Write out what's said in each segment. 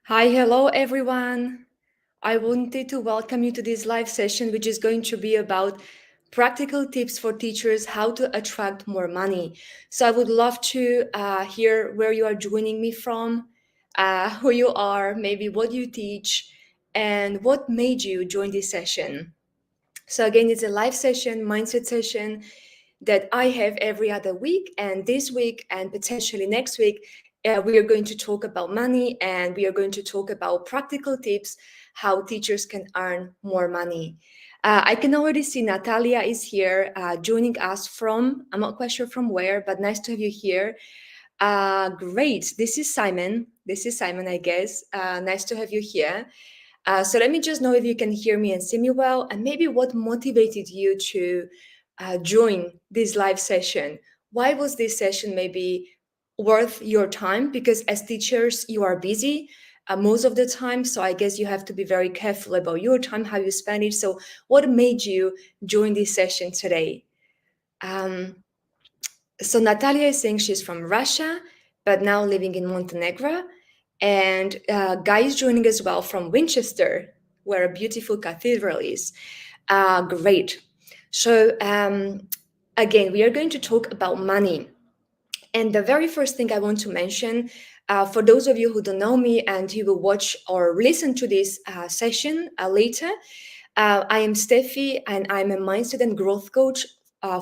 Hi, hello everyone. I wanted to welcome you to this live session, which is going to be about practical tips for teachers how to attract more money. So I would love to hear where you are joining me from, who you are, maybe what you teach, and what made you join this session. So again, it's a live session, mindset session that I have every other week. And this week and potentially next week, we are going to talk about money and we are going to talk about practical tips how teachers can earn more money. I can already see Natalia is here joining us from, I'm not quite sure from where, but nice to have you here. Great. This is Simon. This is Simon, I guess. Nice to have you here. So let me just know if you can hear me and see me well, and maybe what motivated you to join this live session. Why was this session maybe worth your time? Because as teachers, you are busy most of the time. So I guess you have to be very careful about your time, how you spend it. So what made you join this session today? Um, so Natalia is saying she's from Russia, but now living in Montenegro. And Guy is joining as well from Winchester, where a beautiful cathedral is. Great. So again, we are going to talk about money. And the very first thing I want to mention, for those of you who don't know me and you will watch or listen to this session later, I am Stefy and I'm a mindset and growth coach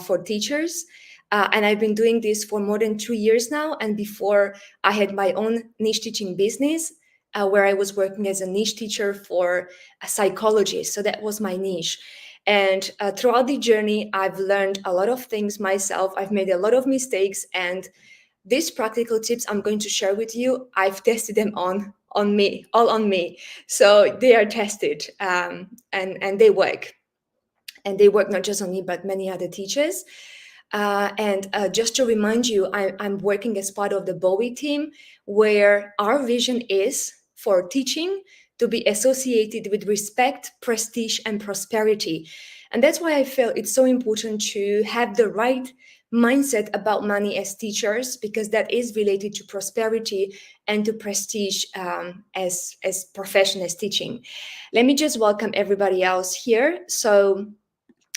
for teachers. And I've been doing this for more than 2 years now. And before, I had my own niche teaching business where I was working as a niche teacher for a psychologist. So that was my niche. And throughout the journey, I've learned a lot of things myself. I've made a lot of mistakes, and these practical tips I'm going to share with you, I've tested them on me, all on me. So they are tested, and they work. And they work not just on me, but many other teachers. And just to remind you, I'm working as part of the Bowie team, where our vision is for teaching to be associated with respect, prestige, and prosperity. And that's why I feel it's so important to have the right mindset about money as teachers, because that is related to prosperity and to prestige as profession as teaching. Let me just welcome everybody else here. So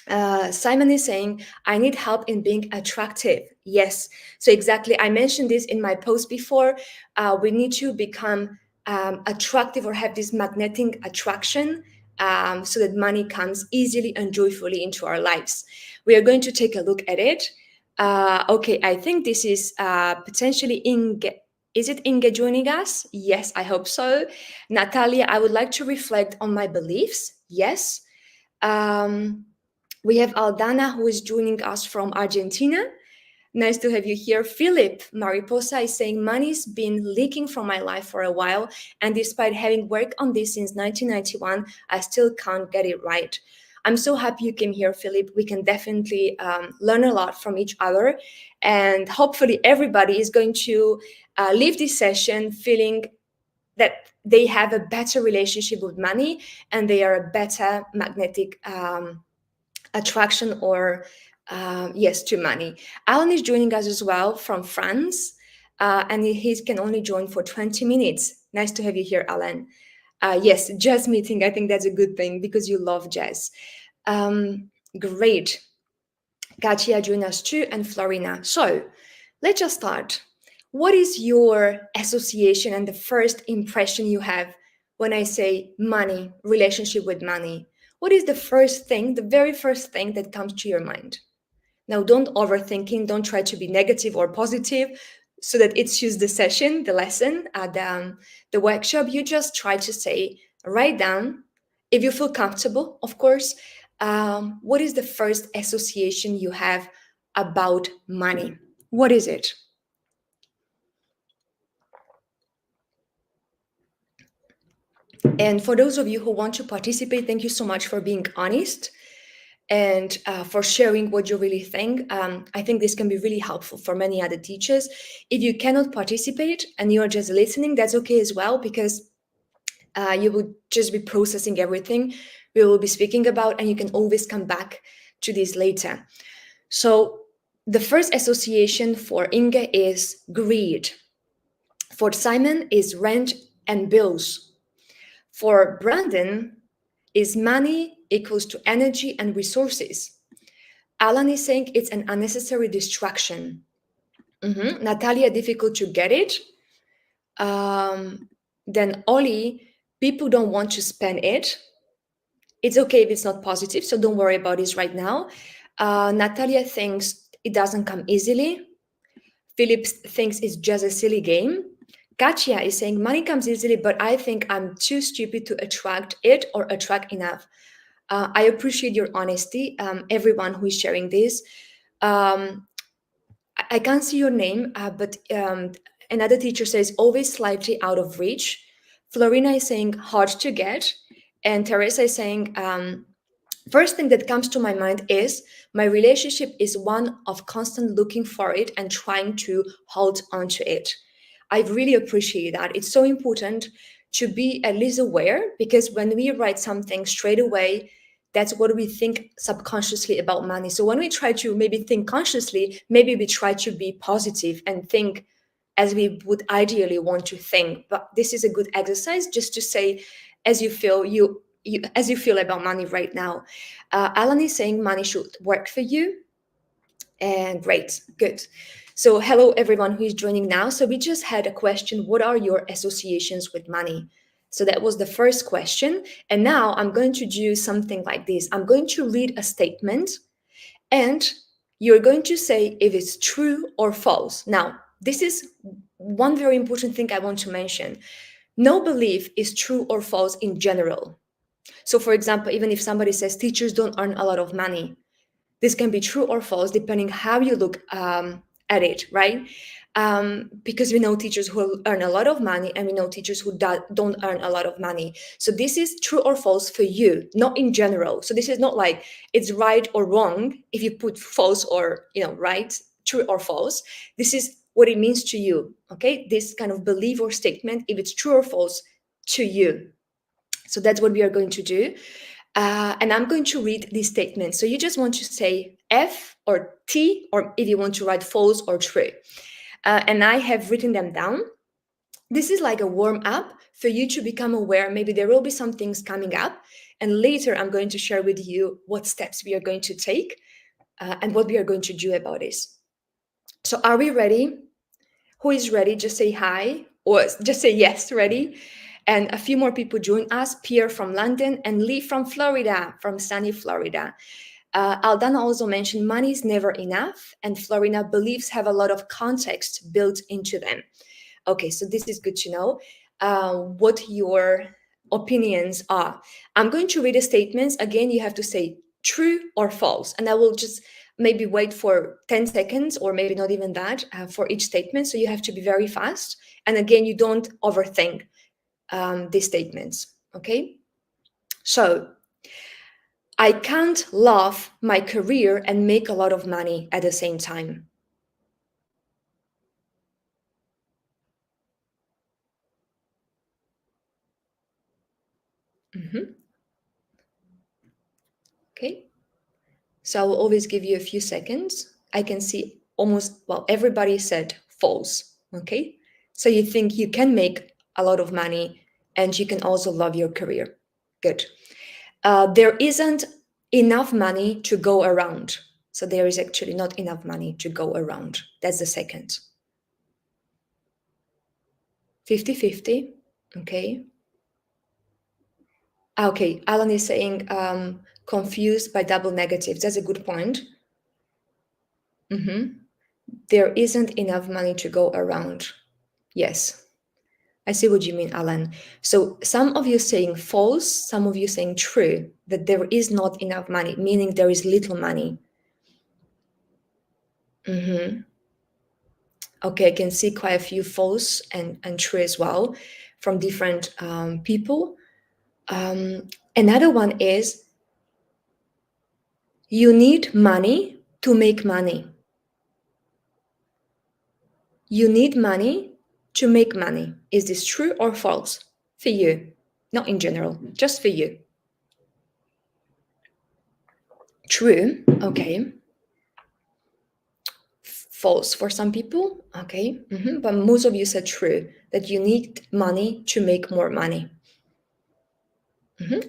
Simon is saying, I need help in being attractive. Yes. So, exactly. I mentioned this in my post before. We need to become attractive or have this magnetic attraction so that money comes easily and joyfully into our lives. We are going to take a look at it. Okay. I think this is potentially Inge. Is it Inge joining us? Yes, I hope so. Natalia, I would like to reflect on my beliefs. Yes. Um, we have Aldana, who is joining us from Argentina. Nice to have you here. Philip Mariposa is saying, money's been leaking from my life for a while, and despite having worked on this since 1991, I still can't get it right. I'm so happy you came here, Philip. We can definitely learn a lot from each other, and hopefully everybody is going to leave this session feeling that they have a better relationship with money and they are a better magnetic attraction or yes to money. Alan is joining us as well from France, and he can only join for 20 minutes. Nice to have you here, Alan. Yes, jazz meeting. I think that's a good thing because you love jazz. Great. Katia joined us too, and Florina. So let's just start. What is your association and the first impression you have when I say money, relationship with money? What is the first thing, the very first thing that comes to your mind? Now, don't overthinking, don't try to be negative or positive so that it suits the session, the lesson, the workshop. You just try to say, write down, if you feel comfortable, of course, what is the first association you have about money? What is it? And for those of you who want to participate, thank you so much for being honest and for sharing what you really think. I think this can be really helpful for many other teachers. If you cannot participate and you're just listening, that's okay as well, because you will just be processing everything we will be speaking about, and you can always come back to this later. So the first association for Inge is greed. For Simon is rent and bills. For Brandon, is money equals to energy and resources. Alan is saying it's an unnecessary distraction. Natalia, difficult to get it. Then Ollie, people don't want to spend it. It's okay if it's not positive, so don't worry about this right now. Natalia thinks it doesn't come easily. Philip thinks it's just a silly game. Katya is saying money comes easily, but I think I'm too stupid to attract it or attract enough. I appreciate your honesty, everyone who is sharing this. Um, I can't see your name, but another teacher says always slightly out of reach. Florina is saying hard to get. And Teresa is saying, first thing that comes to my mind is my relationship is one of constant looking for it and trying to hold on to it. I really appreciate that. It's so important to be at least aware, because when we write something straight away, that's what we think subconsciously about money. So when we try to maybe think consciously, maybe we try to be positive and think as we would ideally want to think. But this is a good exercise just to say, as you feel as you feel about money right now. Alan is saying money should work for you. And great, good. So hello everyone who is joining now. So we just had a question, what are your associations with money? So that was the first question. And now I'm going to do something like this. I'm going to read a statement and you're going to say if it's true or false. Now, this is one very important thing I want to mention. No belief is true or false in general. So for example, even if somebody says teachers don't earn a lot of money, this can be true or false depending how you look at it, right? Because we know teachers who earn a lot of money and we know teachers who don't earn a lot of money. So this is true or false for you, not in general. So this is not like it's right or wrong if you put false or right, true or false. This is what it means to you, okay? This kind of belief or statement, if it's true or false to you. So that's what we are going to do. And I'm going to read these statements. So you just want to say F or T, or if you want to write false or true. And I have written them down. This is like a warm up for you to become aware. Maybe there will be some things coming up. And later I'm going to share with you what steps we are going to take and what we are going to do about this. So are we ready? Who is ready? Just say hi or just say yes, ready. And a few more people join us, Pierre from London and Lee from Florida, from sunny Florida. Aldana also mentioned money is never enough, and Florina beliefs have a lot of context built into them. Okay, so this is good to know what your opinions are. I'm going to read the statements. Again, you have to say true or false, and I will just maybe wait for 10 seconds or maybe not even that for each statement. So you have to be very fast. And again, you don't overthink these statements, okay? So I can't love my career and make a lot of money at the same time. Okay, so I will always give you a few seconds. I can see almost, well, everybody said false, okay? So you think you can make a lot of money and you can also love your career. Good. There isn't enough money to go around. So there is actually not enough money to go around. That's the second. 50-50, okay. Okay, Alan is saying confused by double negatives. That's a good point. There isn't enough money to go around. Yes, I see what you mean, Alan. So some of you saying false, some of you saying true, that there is not enough money, meaning there is little money. Okay, I can see quite a few false and true as well from different people. Another one is you need money to make money. You need money to make money. Is this true or false for you? Not in general, just for you. True, okay. false for some people. Okay. But most of you said true, that you need money to make more money.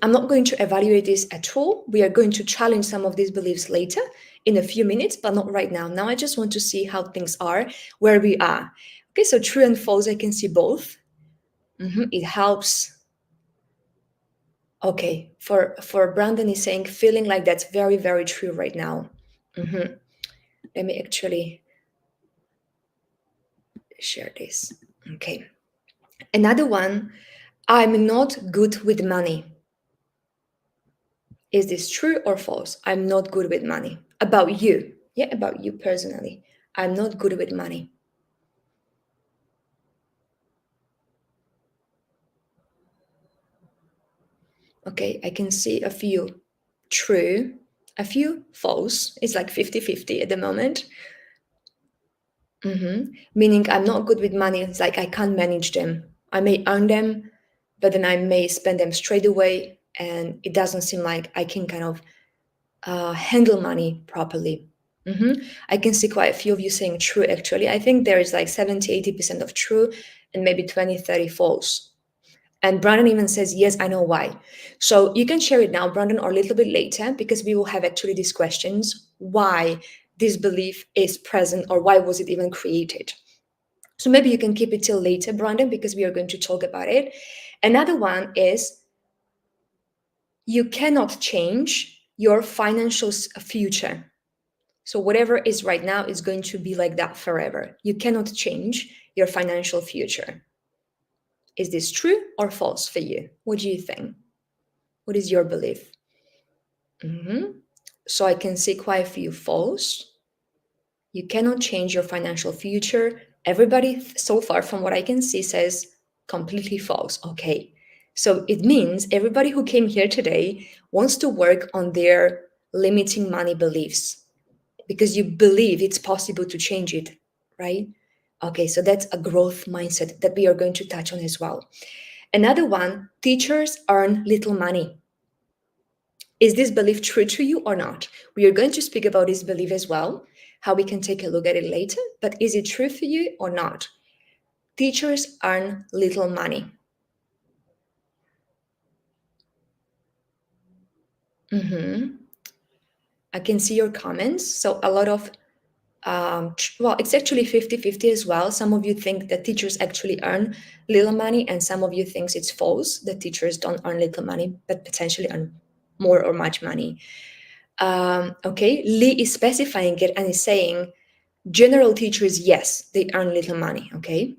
I'm not going to evaluate this at all. We are going to challenge some of these beliefs later in a few minutes, but not right now. Now I just want to see how things are, where we are. Okay, so true and false, I can see both. It helps. Okay, for Brandon is saying feeling like that's very, very true right now. Let me actually share this. Okay. Another one, I'm not good with money. Is this true or false? I'm not good with money. About you. Yeah, about you personally. I'm not good with money. Okay, I can see a few true, a few false. It's like 50-50 at the moment. Meaning I'm not good with money. It's like I can't manage them. I may earn them, but then I may spend them straight away. And it doesn't seem like I can kind of handle money properly. I can see quite a few of you saying true, actually. I think there is like 70-80% of true and maybe 20-30 false. And Brandon even says, yes, I know why. So you can share it now, Brandon, or a little bit later, because we will have actually these questions, why this belief is present or why was it even created. So maybe you can keep it till later, Brandon, because we are going to talk about it. Another one is you cannot change your financial future. So whatever is right now is going to be like that forever. You cannot change your financial future. Is this true or false for you? What do you think? What is your belief? So I can see quite a few false. You cannot change your financial future. Everybody so far, from what I can see, says completely false. Okay. So it means everybody who came here today wants to work on their limiting money beliefs because you believe it's possible to change it, right? Okay, so that's a growth mindset that we are going to touch on as well. Another one, teachers earn little money. Is this belief true to you or not? We are going to speak about this belief as well, how we can take a look at it later, but is it true for you or not? Teachers earn little money. I can see your comments. So a lot of well, it's actually 50-50 as well. Some of you think that teachers actually earn little money, and some of you thinks it's false that teachers don't earn little money, but potentially earn more or much money. Okay, Lee is specifying it and is saying general teachers, yes, they earn little money. Okay.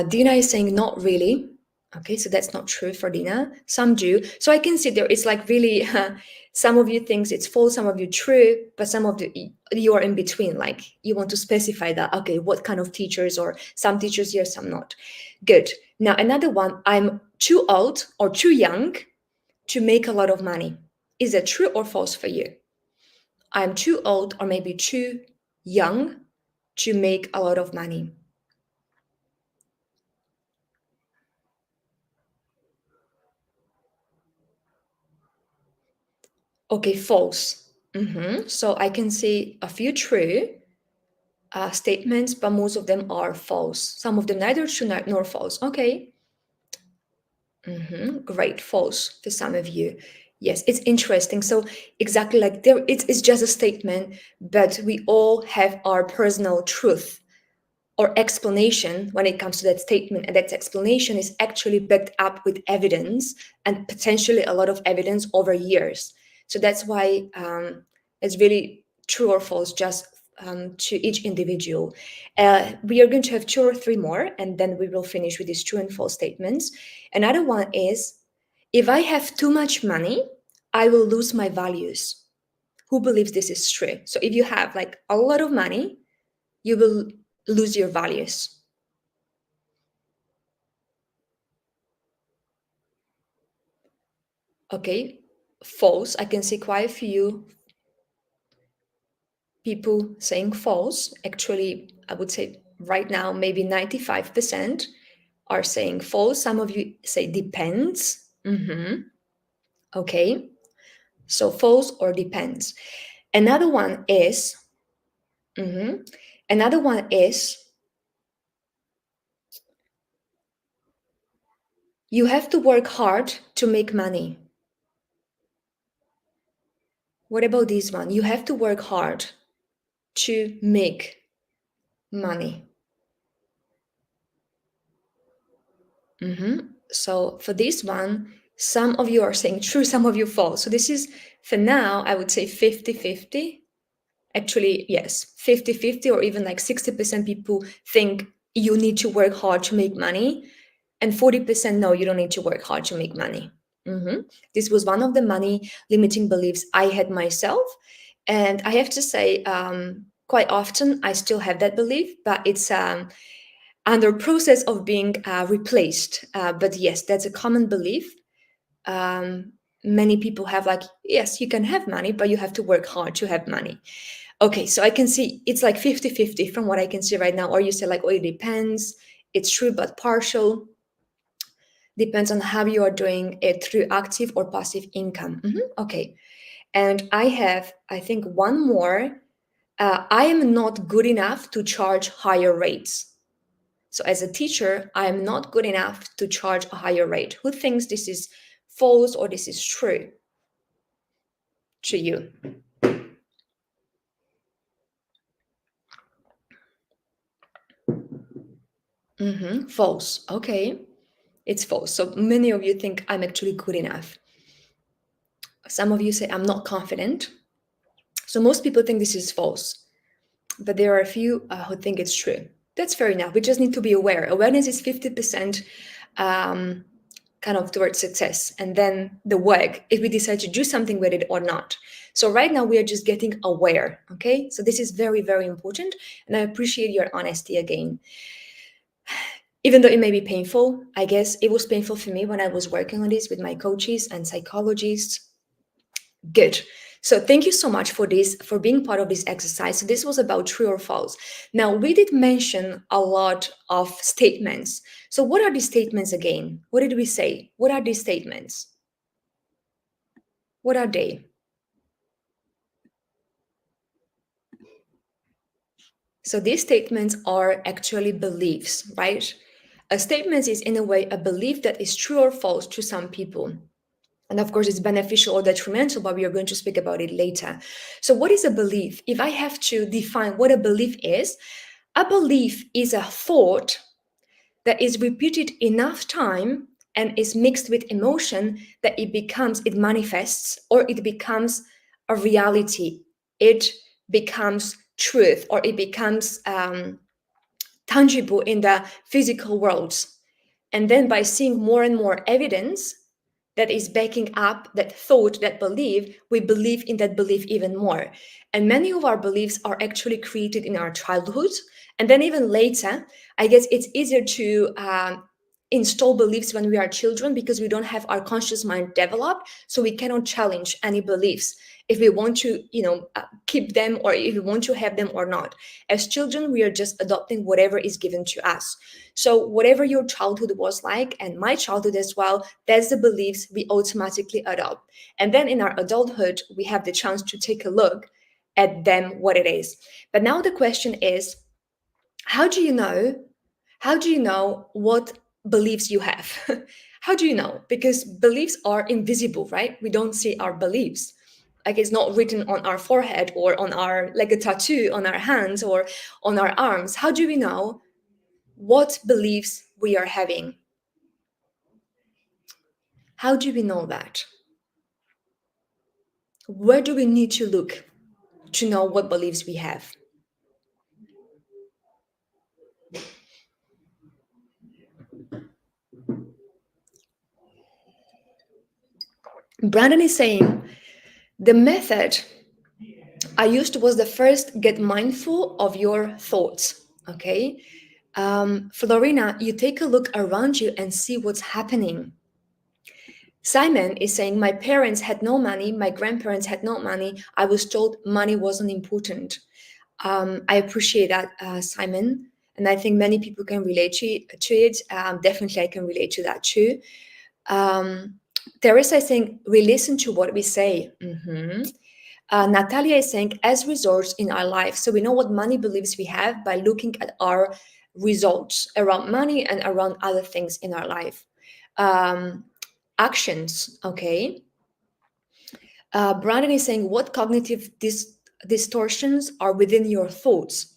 Dina is saying not really. Okay, so that's not true for Dina. Some do. So I can see there it's like really some of you thinks it's false, some of you true, but some of you are in between. Like you want to specify that. Okay, what kind of teachers or some teachers yes, some not. Good. Now another one. I'm too old or too young to make a lot of money. Is that true or false for you? I'm too old or maybe too young to make a lot of money. Okay, false. So I can see a few true statements, but most of them are false. Some of them neither true nor false. Okay. Great, false for some of you. Yes, it's interesting. So exactly like there, it's just a statement, but we all have our personal truth or explanation when it comes to that statement, and that explanation is actually backed up with evidence and potentially a lot of evidence over years. So that's why it's really true or false just to each individual. We are going to have two or three more, and then we will finish with these true and false statements. Another one is, if I have too much money, I will lose my values. Who believes this is true? So if you have like a lot of money, you will lose your values. Okay, false. I can see quite a few people saying false. Actually, I would say right now, maybe 95% are saying false. Some of you say depends. Okay, so false or depends. Another one is Mhm. Another one is you have to work hard to make money. What about this one? You have to work hard to make money. So for this one, some of you are saying true, some of you false. So this is, for now, I would say 50-50. Actually, yes, 50-50, or even like 60% people think you need to work hard to make money, and 40% no, you don't need to work hard to make money. This was one of the money limiting beliefs I had myself. And I have to say, quite often I still have that belief, but it's under process of being replaced. But yes, that's a common belief. Many people have, like, yes, you can have money, but you have to work hard to have money. Okay, so I can see it's like 50-50 from what I can see right now. Or you say like, oh, it depends. It's true, but partial. Depends on how you are doing it through active or passive income. Okay. And I have, I think, one more. I am not good enough to charge higher rates. So as a teacher, I am not good enough to charge a higher rate. Who thinks this is false or this is true to you? False. Okay. It's false. So many of you think I'm actually good enough. Some of you say I'm not confident. So most people think this is false, but there are a few who think it's true. That's fair enough. We just need to be aware. Awareness is 50% kind of towards success, and then the work, if we decide to do something with it or not. So right now we are just getting aware. Okay, so this is very, very important, and I appreciate your honesty again. Even though it may be painful, I guess it was painful for me when I was working on this with my coaches and psychologists. Good. So thank you so much for this, for being part of this exercise. So this was about true or false. Now we did mention a lot of statements. So what are these statements again? What did we say? What are these statements? What are they? So these statements are actually beliefs, right? A statement is in a way a belief that is true or false to some people. And of course, it's beneficial or detrimental, but we are going to speak about it later. So, what is a belief? If I have to define what a belief is, a belief is a thought that is repeated enough time and is mixed with emotion that it manifests, or it becomes a reality. It becomes truth, or it becomes tangible in the physical worlds. And then by seeing more and more evidence that is backing up that thought, that belief, we believe in that belief even more. And many of our beliefs are actually created in our childhood. And then even later, I guess it's easier to install beliefs when we are children because we don't have our conscious mind developed. So we cannot challenge any beliefs if we want to, keep them, or if we want to have them or not. As children, we are just adopting whatever is given to us. So whatever your childhood was like, and my childhood as well, that's the beliefs we automatically adopt. And then in our adulthood, we have the chance to take a look at them, what it is. But now the question is, how do you know? How do you know what beliefs you have? How do you know? Because beliefs are invisible, right? We don't see our beliefs. Like, it's not written on our forehead or on our, like a tattoo on our hands or on our arms. How do we know what beliefs we are having? How do we know that? Where do we need to look to know what beliefs we have? Brandon is saying the method I used was the first get mindful of your thoughts. Okay. Florina, you take a look around you and see what's happening. Simon is saying, my parents had no money, my grandparents had no money. I was told money wasn't important. I appreciate that, Simon. And I think many people can relate to it. Definitely, I can relate to that too. Teresa is saying, we listen to what we say. Natalia is saying, as results in our life. So we know what money beliefs we have by looking at our results around money and around other things in our life. Um, Actions, okay. Brandon is saying, what cognitive distortions are within your thoughts?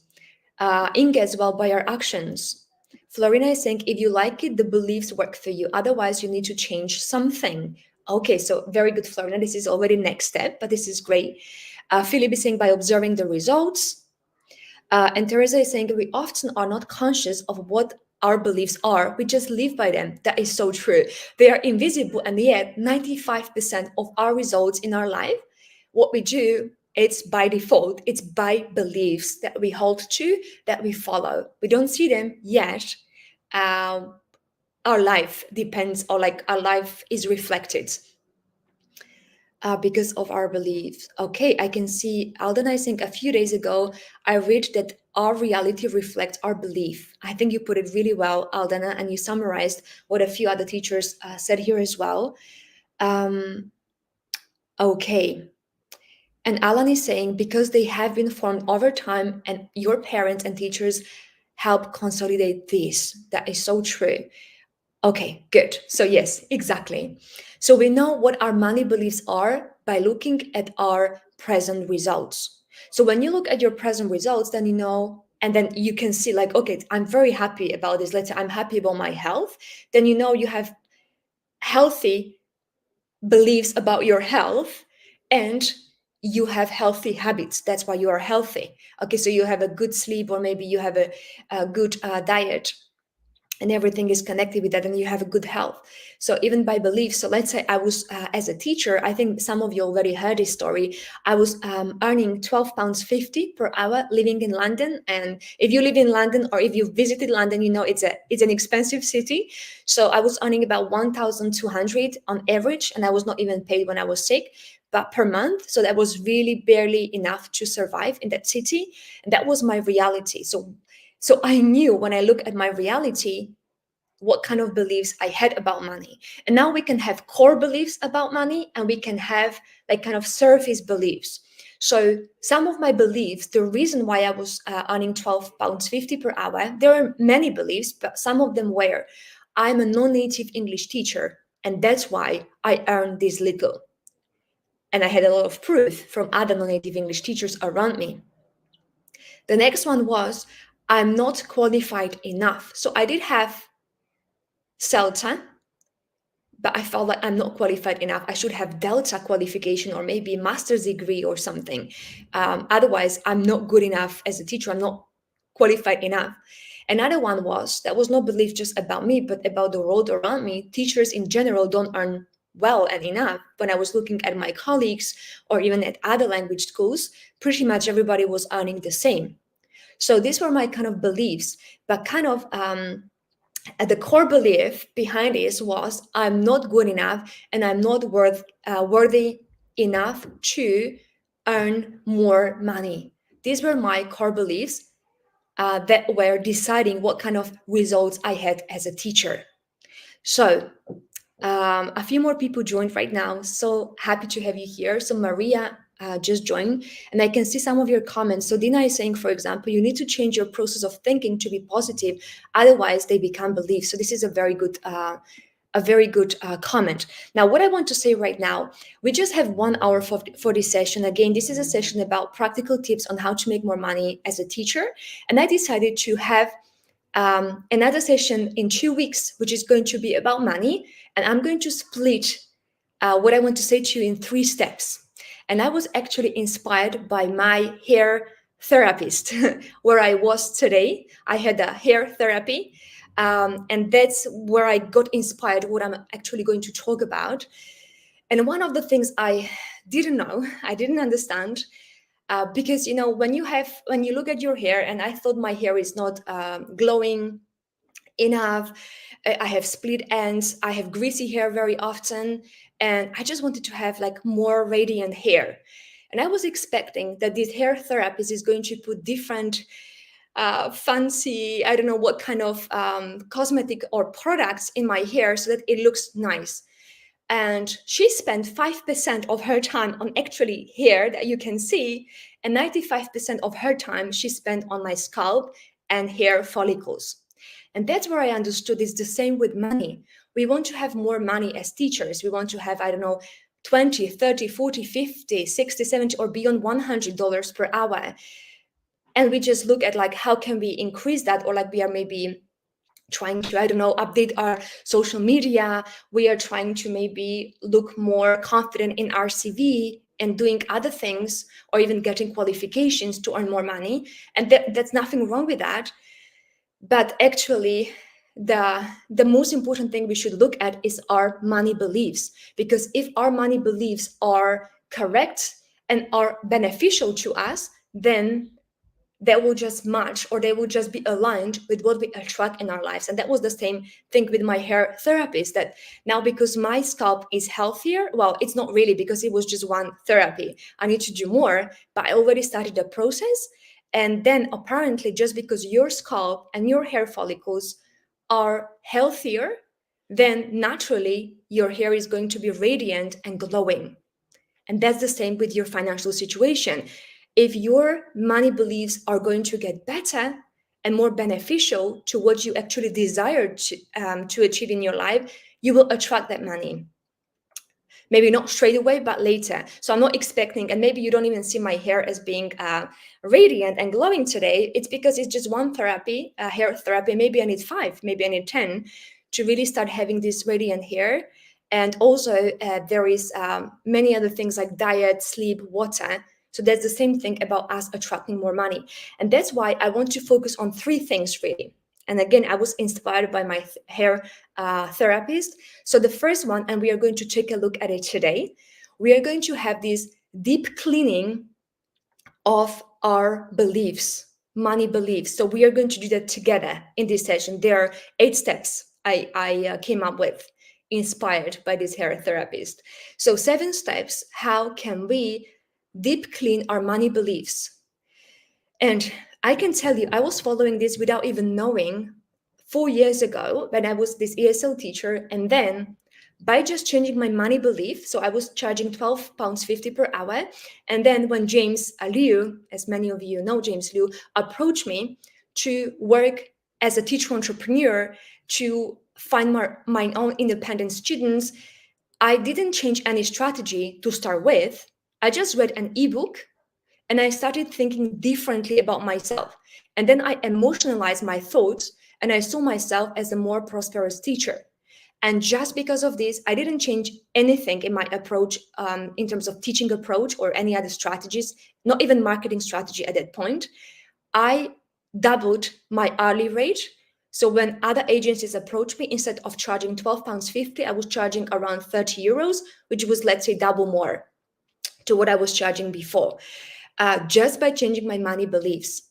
Inga as well, by our actions. Florina is saying, if you like it, the beliefs work for you. Otherwise, you need to change something. Okay, so very good, Florina. This is already next step, but this is great. Philip is saying, by observing the results. And Teresa is saying, we often are not conscious of what our beliefs are. We just live by them. That is so true. They are invisible, and yet 95% of our results in our life, what we do, it's by default. It's by beliefs that we hold to, that we follow. We don't see them yet. Um, our life depends, or like our life is reflected because of our beliefs. Okay, I can see Alden, I think a few days ago, I read that our reality reflects our belief. I think you put it really well, Aldana, and you summarized what a few other teachers said here as well. Um, okay. And Alan is saying, because they have been formed over time and your parents and teachers help consolidate this. That is so true. Okay, good. So, yes, exactly. So, we know what our money beliefs are by looking at our present results. So, when you look at your present results, then you know, and then you can see, like, okay, I'm very happy about this. Let's say I'm happy about my health. Then you know you have healthy beliefs about your health and you have healthy habits. That's why you are healthy. Okay, so you have a good sleep, or maybe you have a good diet, and everything is connected with that, and you have a good health. So even by belief, so let's say I was as a teacher, I think some of you already heard this story. I was earning £12.50 per hour living in London, and if you live in London or if you visited London, you know it's an expensive city. So I was earning about 1,200 on average, and I was not even paid when I was sick, but per month. So that was really barely enough to survive in that city, and that was my reality. So I knew when I look at my reality what kind of beliefs I had about money. And now we can have core beliefs about money, and we can have like kind of surface beliefs. So some of my beliefs, the reason why I was earning £12.50 per hour, there are many beliefs, but some of them were, I'm a non-native English teacher, and that's why I earn this little. And I had a lot of proof from other non-native English teachers around me. The next one was, I'm not qualified enough. So I did have CELTA, but I felt like I'm not qualified enough. I should have Delta qualification, or maybe a master's degree or something. Otherwise, I'm not good enough as a teacher. I'm not qualified enough. Another one was, that was not belief just about me, but about the world around me. Teachers in general don't earn well and enough. When I was looking at my colleagues or even at other language schools, pretty much everybody was earning the same. So these were my kind of beliefs, but kind of the core belief behind this was, I'm not good enough and I'm not worthy enough to earn more money. These were my core beliefs that were deciding what kind of results I had as a teacher. So a few more people joined right now. So happy to have you here. So Maria just joined, and I can see some of your comments. So Dina is saying, for example, you need to change your process of thinking to be positive, otherwise they become beliefs. So this is a very good comment. Now, what I want to say right now, we just have 1 hour for this session. Again, this is a session about practical tips on how to make more money as a teacher, and I decided to have another session in 2 weeks, which is going to be about money. And I'm going to split what I want to say to you in 3 steps. And I was actually inspired by my hair therapist, where I was today. I had a hair therapy. And that's where I got inspired, what I'm actually going to talk about. And one of the things I didn't know, I didn't understand, because when you look at your hair, and I thought my hair is not glowing enough. I have split ends, I have greasy hair very often, and I just wanted to have like more radiant hair. And I was expecting that this hair therapist is going to put different fancy, I don't know what kind of cosmetic or products in my hair so that it looks nice. And she spent 5% of her time on actually hair that you can see, and 95% of her time she spent on my scalp and hair follicles. And that's where I understood it's the same with money. We want to have more money as teachers. We want to have, I don't know, 20, 30, 40, 50, 60, 70, or beyond $100 per hour. And we just look at like, how can we increase that? Or like we are maybe trying to, I don't know, update our social media. We are trying to maybe look more confident in our CV and doing other things, or even getting qualifications to earn more money. And that's nothing wrong with that. But actually, the most important thing we should look at is our money beliefs. Because if our money beliefs are correct and are beneficial to us, then they will just match, or they will just be aligned with what we attract in our lives. And that was the same thing with my hair therapist, that now because my scalp is healthier, well, it's not really, because it was just one therapy. I need to do more, but I already started the process. And then apparently, just because your scalp and your hair follicles are healthier, then naturally your hair is going to be radiant and glowing. And that's the same with your financial situation. If your money beliefs are going to get better and more beneficial to what you actually desire to achieve in your life, you will attract that money. Maybe not straight away, but later. So I'm not expecting, and maybe you don't even see my hair as being radiant and glowing today. It's because it's just one therapy, hair therapy. Maybe I need 5, maybe I need 10 to really start having this radiant hair. And also there is many other things like diet, sleep, water. So that's the same thing about us attracting more money. And that's why I want to focus on 3 things really. And again, I was inspired by my hair therapist. So the first one, and we are going to take a look at it today, we are going to have this deep cleaning of our beliefs, money beliefs. So we are going to do that together in this session. There are 8 steps I came up with, inspired by this hair therapist. So 7 steps, how can we deep clean our money beliefs? And I can tell you, I was following this without even knowing 4 years ago when I was this ESL teacher. And then by just changing my money belief, so I was charging £12.50 per hour. And then when James Liu, as many of you know, James Liu, approached me to work as a teacher entrepreneur, to find my own independent students, I didn't change any strategy to start with. I just read an ebook and I started thinking differently about myself. And then I emotionalized my thoughts and I saw myself as a more prosperous teacher. And just because of this, I didn't change anything in my approach, in terms of teaching approach or any other strategies, not even marketing strategy at that point. I doubled my hourly rate. So when other agencies approached me, instead of charging £12.50, I was charging around €30, which was, let's say, double more to what I was charging before. Just by changing my money beliefs.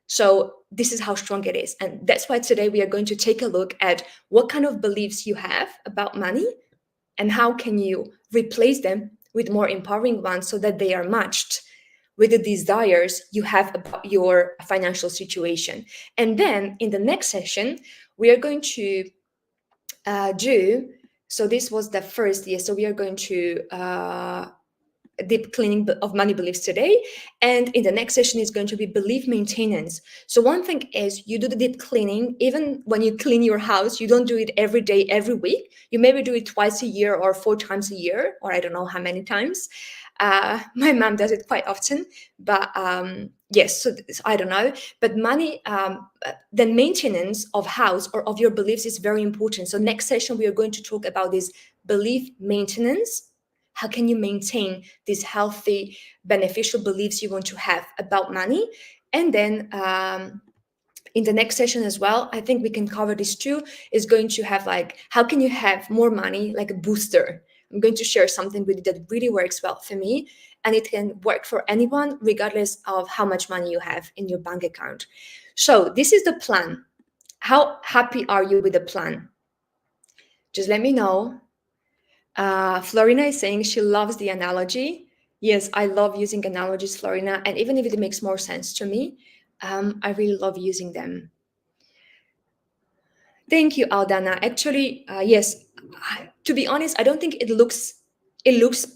So this is how strong it is. And that's why today we are going to take a look at what kind of beliefs you have about money and how can you replace them with more empowering ones so that they are matched with the desires you have about your financial situation. And then in the next session, we are going to so this was the first year. So we are going to deep cleaning of money beliefs today, and in the next session is going to be belief maintenance. So one thing is, you do the deep cleaning even when you clean your house. You don't do it every day, every week. You maybe do it twice a year or 4 times a year, or I don't know how many times. My mom does it quite often, but yes, so I don't know. But money, the maintenance of house or of your beliefs is very important. So next session we are going to talk about this belief maintenance. How can you maintain these healthy, beneficial beliefs you want to have about money? And then in the next session as well, I think we can cover this too, is going to have like, how can you have more money, like a booster? I'm going to share something with you that really works well for me, and it can work for anyone, regardless of how much money you have in your bank account. So this is the plan. How happy are you with the plan? Just let me know. Florina is saying she loves the analogy. Yes, I love using analogies, Florina, and even if it makes more sense to me, I really love using them. Thank you, Aldana. Actually, yes, to be honest, I don't think it looks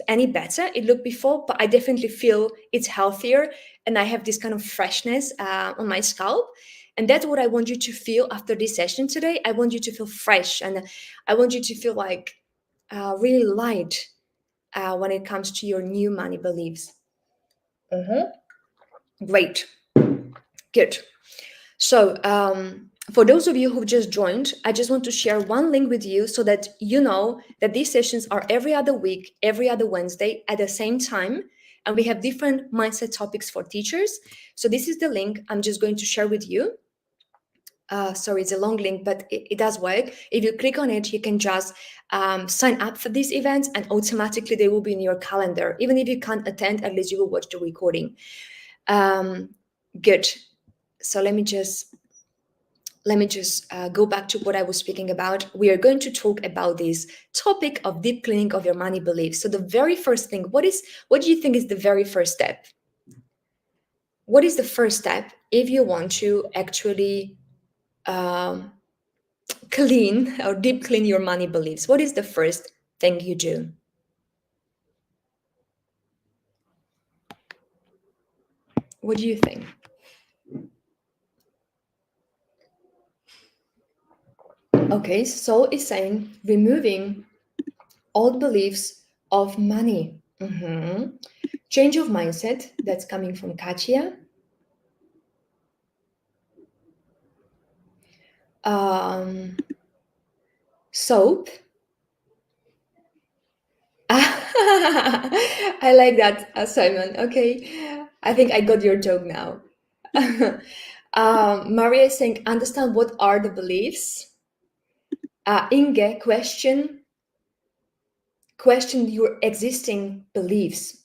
any better. It looked before, but I definitely feel it's healthier, and I have this kind of freshness on my scalp. And that's what I want you to feel after this session today. I want you to feel fresh, and I want you to feel like really light when it comes to your new money beliefs. Great, good. So, for those of you who just joined, I just want to share one link with you so that you know that these sessions are every other week, every other Wednesday at the same time. And we have different mindset topics for teachers. So, this is the link I'm just going to share with you. Sorry, it's a long link, but it does work. If you click on it, you can just sign up for these events, and automatically they will be in your calendar. Even if you can't attend, at least you will watch the recording. Good. So let me just go back to what I was speaking about. We are going to talk about this topic of deep cleaning of your money beliefs. So the very first thing, what do you think is the very first step? What is the first step if you want to actually um, clean or deep clean your money beliefs? What is the first thing you do? What do you think? Okay, so it's saying removing old beliefs of money. Change of mindset, that's coming from Katia. Soap. I like that, Simon. Okay, I think I got your joke now. Maria is saying, understand what are the beliefs. Inge, question your existing beliefs.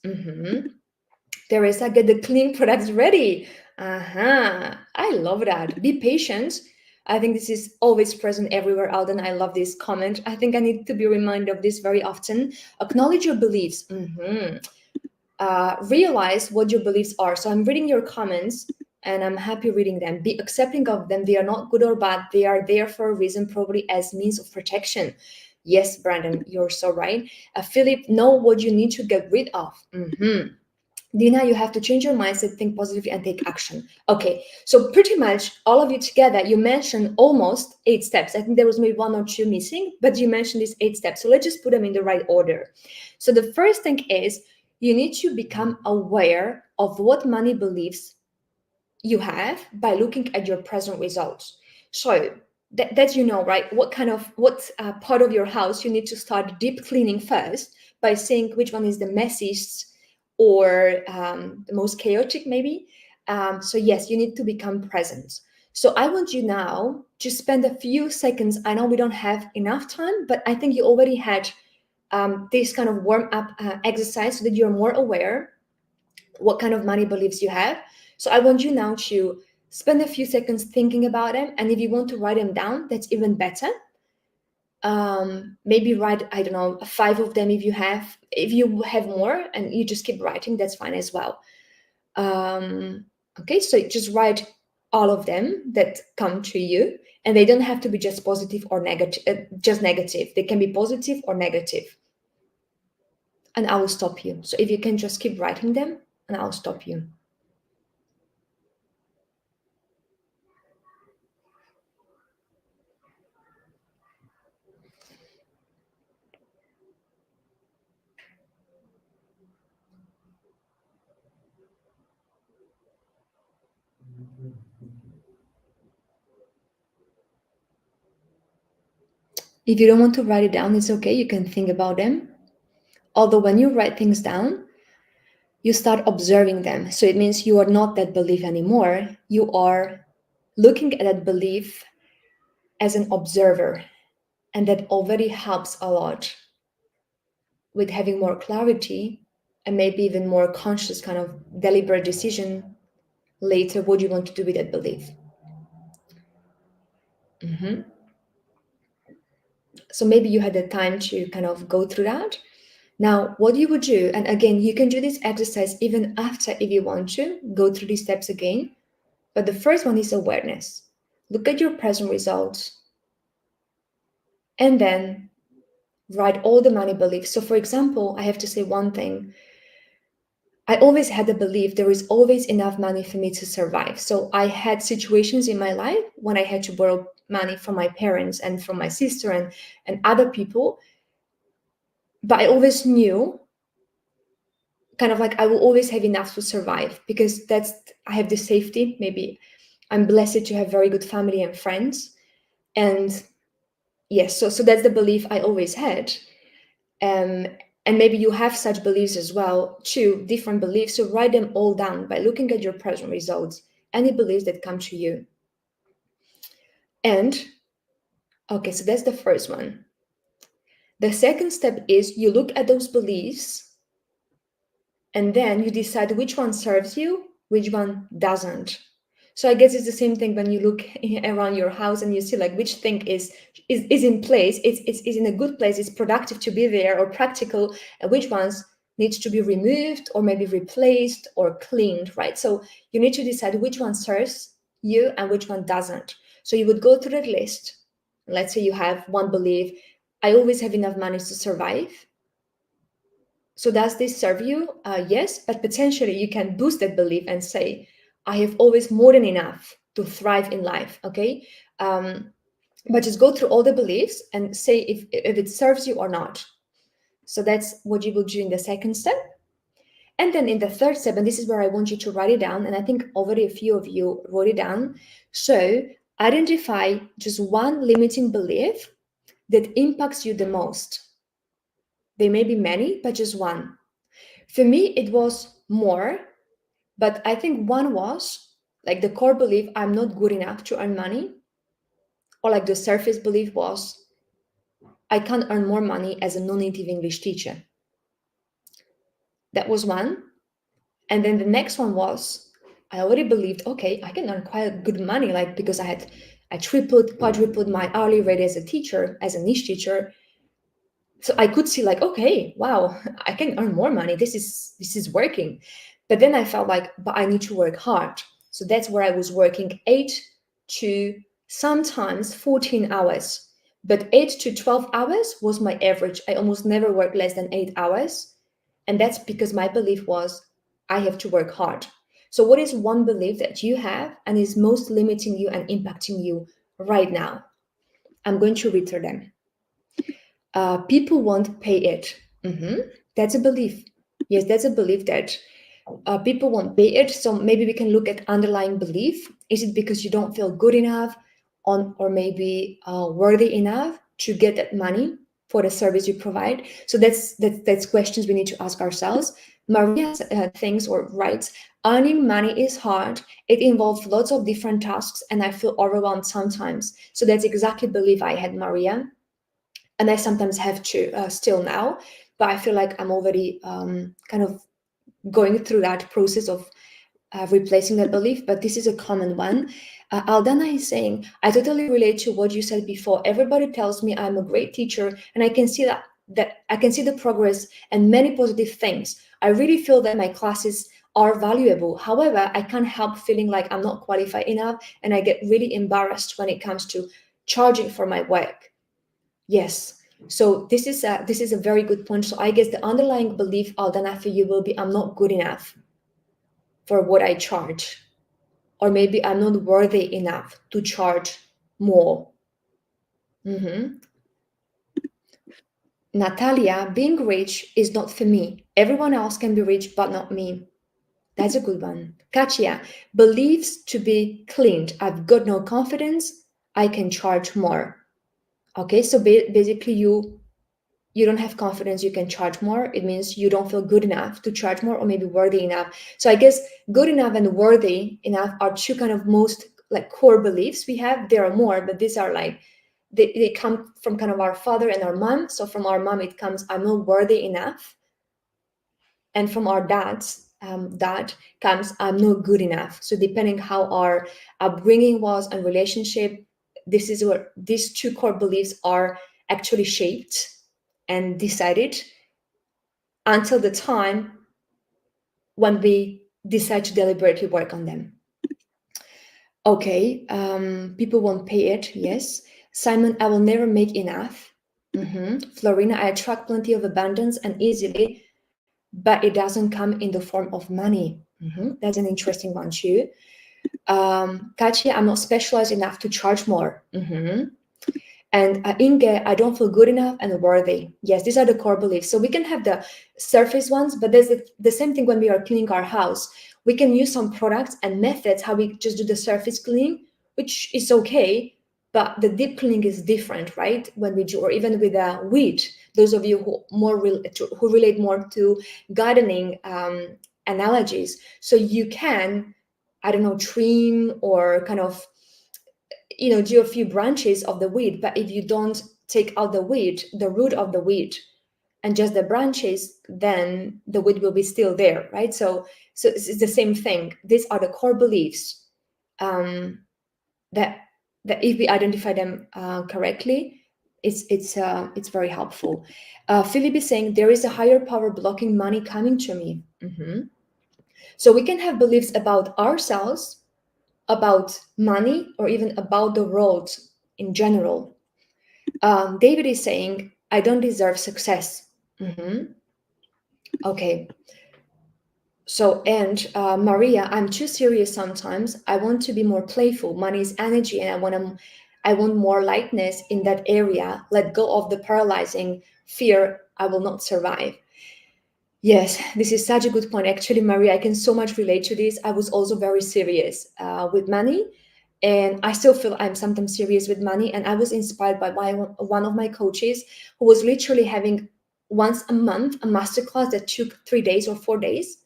Teresa, get the clean products ready. I love that. Be patient. I think this is always present everywhere, Alden. I love this comment. I think I need to be reminded of this very often. Acknowledge your beliefs. Realize what your beliefs are. So I'm reading your comments and I'm happy reading them. Be accepting of them. They are not good or bad. They are there for a reason, probably as means of protection. Yes, Brandon, you're so right. Philip, know what you need to get rid of. Dina, you have to change your mindset, think positively, and take action. Okay, so pretty much all of you together, you mentioned almost 8 steps. I think there was maybe 1 or 2 missing, but you mentioned these 8 steps. So let's just put them in the right order. So the first thing is you need to become aware of what money beliefs you have by looking at your present results. So that you know, right? What part of your house you need to start deep cleaning first by seeing which one is the messiest or the most chaotic, maybe. So yes, you need to become present. So I want you now to spend a few seconds. I know we don't have enough time, but I think you already had this kind of warm up exercise so that you're more aware what kind of money beliefs you have. So I want you now to spend a few seconds thinking about them. And if you want to write them down, that's even better. Maybe write, I don't know, 5 of them if you have. If you have more and you just keep writing, that's fine as well. Okay, so just write all of them that come to you. And they don't have to be just positive or negative, just negative. They can be positive or negative. And I will stop you. So if you can just keep writing them, and I'll stop you. If you don't want to write it down, it's okay. You can think about them. Although when you write things down, you start observing them. So it means you are not that belief anymore. You are looking at that belief as an observer. And that already helps a lot with having more clarity and maybe even more conscious kind of deliberate decision later what you want to do with that belief. So maybe you had the time to kind of go through that. Now, what you would do, and again, you can do this exercise even after if you want to, go through these steps again. But the first one is awareness. Look at your present results. And then write all the money beliefs. So for example, I have to say one thing. I always had the belief there is always enough money for me to survive. So I had situations in my life when I had to borrow money from my parents and from my sister and other people. But I always knew kind of like I will always have enough to survive because I have the safety. Maybe I'm blessed to have very good family and friends. And yes, so that's the belief I always had. Um, and maybe you have such beliefs as well, too, different beliefs. So write them all down by looking at your present results, any beliefs that come to you. And okay, so that's the first one. The second step is you look at those beliefs and then you decide which one serves you, which one doesn't. So I guess it's the same thing when you look around your house and you see like which thing is in place, is in a good place, it's productive to be there or practical, and which ones needs to be removed or maybe replaced or cleaned, right? So you need to decide which one serves you and which one doesn't. So you would go through that list. Let's say you have one belief, I always have enough money to survive. So does this serve you? Yes, but potentially you can boost that belief and say, I have always more than enough to thrive in life, okay? But just go through all the beliefs and say if it serves you or not. So that's what you will do in the second step. And then in the third step, and this is where I want you to write it down, and I think already a few of you wrote it down. So identify just one limiting belief that impacts you the most. There may be many, but just one. For me, it was more, but I think one was like the core belief I'm not good enough to earn money, or like the surface belief was I can't earn more money as a non-native English teacher. That was one. And then the next one was I already believed, okay, I can earn quite good money, like because I tripled, quadrupled my hourly rate as a teacher, as a niche teacher. So I could see like, okay, wow, I can earn more money. This is working. But then I felt like, but I need to work hard. So that's where I was working 8 to sometimes 14 hours. But 8 to 12 hours was my average. I almost never worked less than 8 hours. And that's because my belief was I have to work hard. So what is one belief that you have and is most limiting you and impacting you right now? I'm going to read through them. People won't pay it. That's a belief. Yes, that's a belief that people won't pay it. So maybe we can look at underlying belief. Is it because you don't feel good enough or maybe worthy enough to get that money for the service you provide? So that's questions we need to ask ourselves. Maria thinks or writes, earning money is hard. It involves lots of different tasks and I feel overwhelmed sometimes. So that's exactly belief I had, Maria. And I sometimes have to still now, but I feel like I'm already kind of going through that process of replacing that belief. But this is a common one. Aldana is saying, I totally relate to what you said before. Everybody tells me I'm a great teacher, and I can see that I can see the progress and many positive things. I really feel that my classes are valuable. However, I can't help feeling like I'm not qualified enough, and I get really embarrassed when it comes to charging for my work. Yes. So this is a very good point. So I guess the underlying belief, Aldana, for you will be I'm not good enough for what I charge. Or maybe I'm not worthy enough to charge more. Natalia, being rich is not for me. Everyone else can be rich, but not me. That's a good one. Katia, beliefs to be cleaned. I've got no confidence. I can charge more. Okay, so basically you don't have confidence you can charge more. It means you don't feel good enough to charge more or maybe worthy enough. So I guess good enough and worthy enough are two kind of most like core beliefs we have. There are more, but these are like they come from kind of our father and our mom. So from our mom it comes I'm not worthy enough, and from our dad comes I'm not good enough. So depending how our upbringing was and relationship, this is where these two core beliefs are actually shaped and decided until the time when we decide to deliberately work on them. Okay, people won't pay it. Yes. Simon, I will never make enough. Florina, I attract plenty of abundance and easily, but it doesn't come in the form of money. That's an interesting one too. Katia, I'm not specialized enough to charge more. And Inge, I don't feel good enough and worthy. Yes, these are the core beliefs. So we can have the surface ones, but there's the same thing when we are cleaning our house. We can use some products and methods how we just do the surface cleaning, which is okay, but the deep cleaning is different, right? When we do, or even with a weed. Those of you who relate more to gardening analogies, so you can, I don't know, trim or kind of do a few branches of the weed, but if you don't take out the weed, the root of the weed, and just the branches, then the weed will be still there, right? So it's the same thing. These are the core beliefs, that if we identify them correctly, it's very helpful. Philip is saying there is a higher power blocking money coming to me. So we can have beliefs about ourselves, about money, or even about the world in general. David is saying, I don't deserve success. Okay. So, and Maria, I'm too serious sometimes. I want to be more playful. Money is energy, and I want more lightness in that area. Let go of the paralyzing fear. I will not survive. Yes, this is such a good point. Actually, Maria, I can so much relate to this. I was also very serious with money, and I still feel I'm sometimes serious with money. And I was inspired by one of my coaches who was literally having once a month a masterclass that took 3 days or 4 days.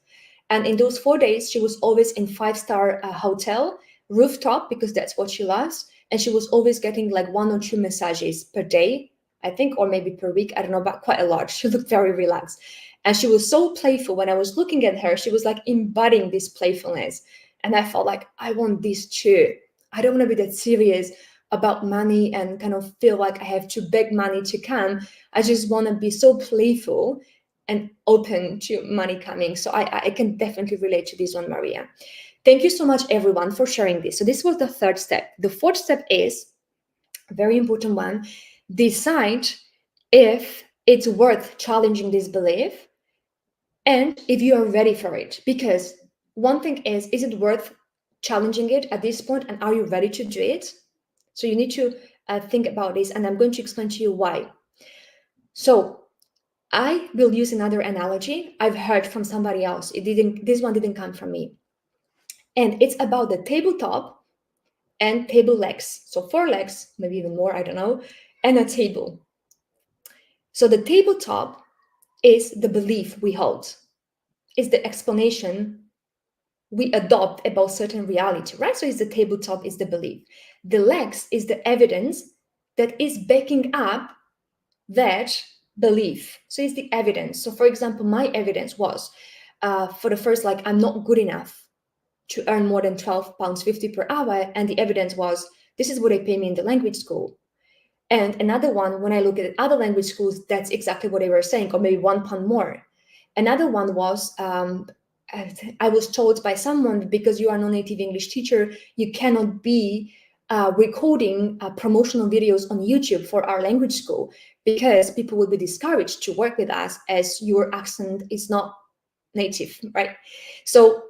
And in those 4 days, she was always in five-star hotel, rooftop, because that's what she loves. And she was always getting like 1 or 2 massages per day, I think, or maybe per week. I don't know, but quite a lot. She looked very relaxed. And she was so playful. When I was looking at her, she was like embodying this playfulness. And I felt like, I want this too. I don't want to be that serious about money and kind of feel like I have to beg money to come. I just want to be so playful and open to money coming. So I can definitely relate to this one, Maria. Thank you so much, everyone, for sharing this. So this was the third step. The fourth step is a very important one. Decide if it's worth challenging this belief and if you are ready for it. Because one thing is it worth challenging it at this point, and are you ready to do it? So you need to think about this, and I'm going to explain to you why. So I will use another analogy I've heard from somebody else. This one didn't come from me. And it's about the tabletop and table legs. So 4 legs, maybe even more, I don't know, and a table. So the tabletop is the belief we hold, is the explanation we adopt about certain reality, right? So it's the tabletop, is the belief. The legs is the evidence that is backing up that belief. So it's the evidence. So for example, my evidence was for the first, like, I'm not good enough to earn more than £12.50 per hour. And the evidence was, this is what they pay me in the language school. And another one, when I look at other language schools, that's exactly what they were saying, or maybe £1 more. Another one was, I was told by someone, because you are a non-native English teacher, you cannot be recording promotional videos on YouTube for our language school, because people will be discouraged to work with us as your accent is not native, right? So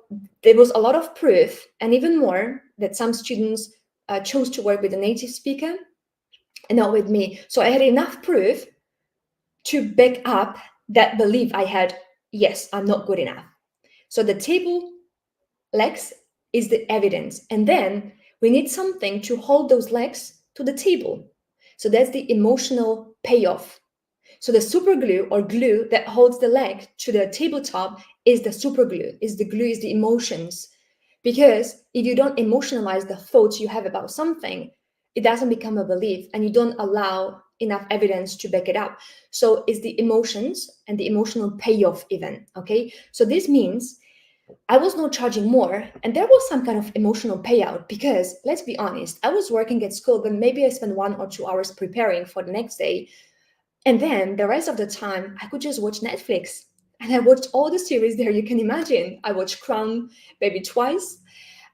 there was a lot of proof, and even more, that some students chose to work with a native speaker and not with me. So I had enough proof to back up that belief I had, yes, I'm not good enough. So the table legs is the evidence. And then we need something to hold those legs to the table. So that's the emotional payoff. So the super glue, or glue that holds the leg to the tabletop, is the super glue, is the emotions. Because if you don't emotionalize the thoughts you have about something, it doesn't become a belief, and you don't allow enough evidence to back it up. So it's the emotions and the emotional payoff even, okay? So this means I was not charging more, and there was some kind of emotional payout, because let's be honest, I was working at school, but maybe I spent 1 or 2 hours preparing for the next day. And then the rest of the time, I could just watch Netflix. And I watched all the series there you can imagine. I watched Crown maybe twice.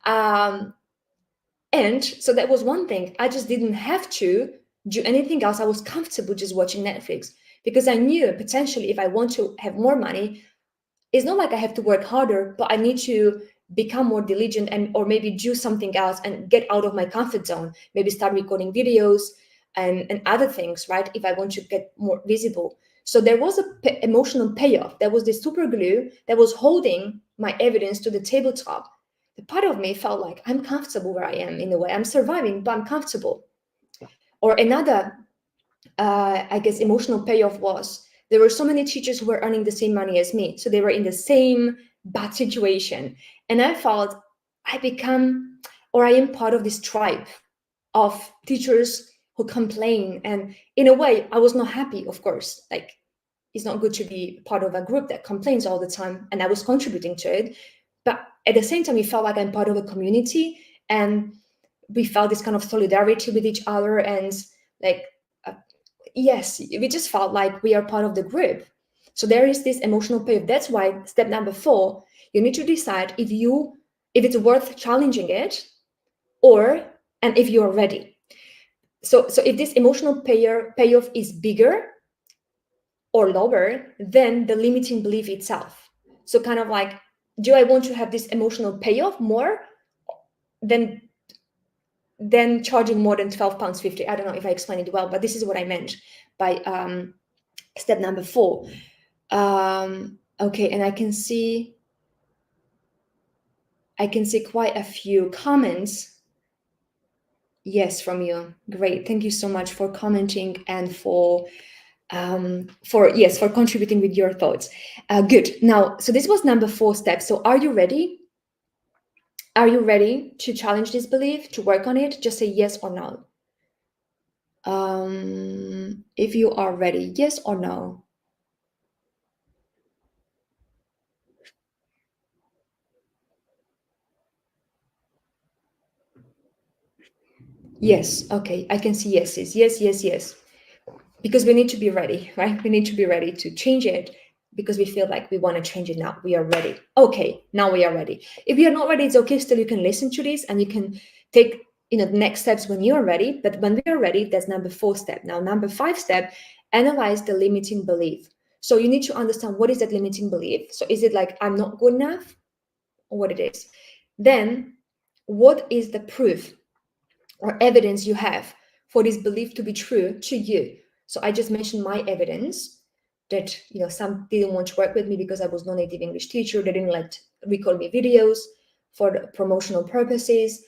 And so that was one thing. I just didn't have to do anything else. I was comfortable just watching Netflix because I knew potentially if I want to have more money, it's not like I have to work harder, but I need to become more diligent and or maybe do something else and get out of my comfort zone. Maybe start recording videos and other things, right? If I want to get more visible. So there was a emotional payoff. There was this super glue that was holding my evidence to the tabletop. The part of me felt like I'm comfortable where I am in a way. I'm surviving, but I'm comfortable. Or another, I guess, emotional payoff was there were so many teachers who were earning the same money as me. So they were in the same bad situation. And I felt I become, or I am part of this tribe of teachers who complain. And in a way, I was not happy, of course. Like, it's not good to be part of a group that complains all the time. And I was contributing to it. But at the same time, it felt like I'm part of a community. And we felt this kind of solidarity with each other. And like, yes, we just felt like we are part of the group. So there is this emotional payoff. That's why step number 4, you need to decide if it's worth challenging it, or and if you are ready. So if this emotional payoff is bigger or lower than the limiting belief itself. So kind of like, do I want to have this emotional payoff more than charging more than £12.50? I don't know if I explained it well, but this is what I meant by step number 4. Okay, and I can see quite a few comments. Yes, from you. Great. Thank you so much for commenting and for contributing with your thoughts. Good. Now, so this was number 4 step. So are you ready? Are you ready to challenge this belief, to work on it? Just say yes or no. If you are ready, yes or no? Yes. Okay. I can see yeses. Yes, yes, yes. Because we need to be ready, right? We need to be ready to change it because we feel like we want to change it now. We are ready. Okay, now we are ready. If you're not ready, it's okay. Still, you can listen to this and you can take the next steps when you are ready. But when we are ready, that's number 4 step. Now, number 5 step, analyze the limiting belief. So you need to understand, what is that limiting belief? So is it like I'm not good enough, or what it is? Then what is the proof or evidence you have for this belief to be true to you? So I just mentioned my evidence that some didn't want to work with me because I was non-native English teacher. They didn't let record me videos for the promotional purposes.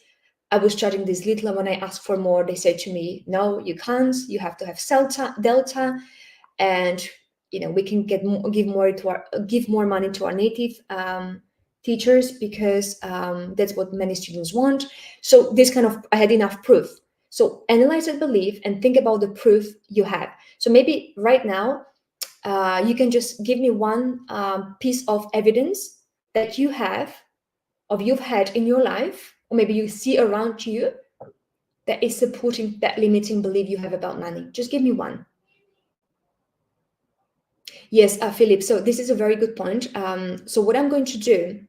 I was charging this little, and when I asked for more, they said to me, "No, you can't. You have to have delta, and we can give more money to our native teachers because that's what many students want." So this kind of, I had enough proof. So analyze that belief and think about the proof you have. So maybe right now you can just give me one piece of evidence that you've had in your life, or maybe you see around you, that is supporting that limiting belief you have about money. Just give me one. Yes, Philip. So this is a very good point. So what I'm going to do,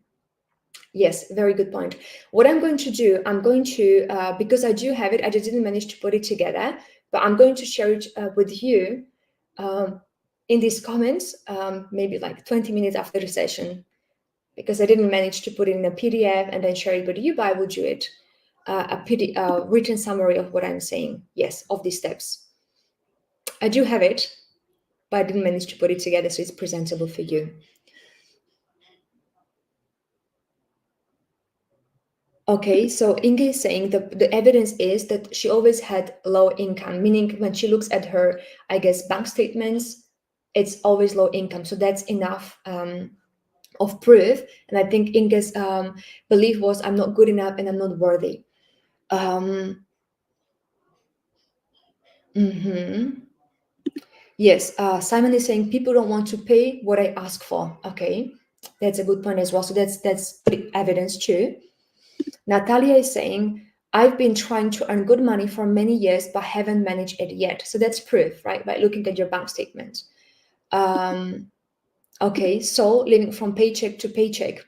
yes, very good point. What I'm going to do, I'm going to, because I do have it, I just didn't manage to put it together, but I'm going to share it with you in these comments, maybe like 20 minutes after the session, because I didn't manage to put it in a PDF and then share it with you, but I will do it, a written summary of what I'm saying, yes, of these steps. I do have it, but I didn't manage to put it together so it's presentable for you. Okay, so Inge is saying the evidence is that she always had low income, meaning when she looks at her, I guess, bank statements, it's always low income. So that's enough of proof. And I think Inge's belief was, I'm not good enough and I'm not worthy. Yes, Simon is saying people don't want to pay what I ask for. Okay, that's a good point as well. So that's evidence too. Natalia is saying, I've been trying to earn good money for many years, but haven't managed it yet. So that's proof, right? By looking at your bank statement. Okay, so living from paycheck to paycheck.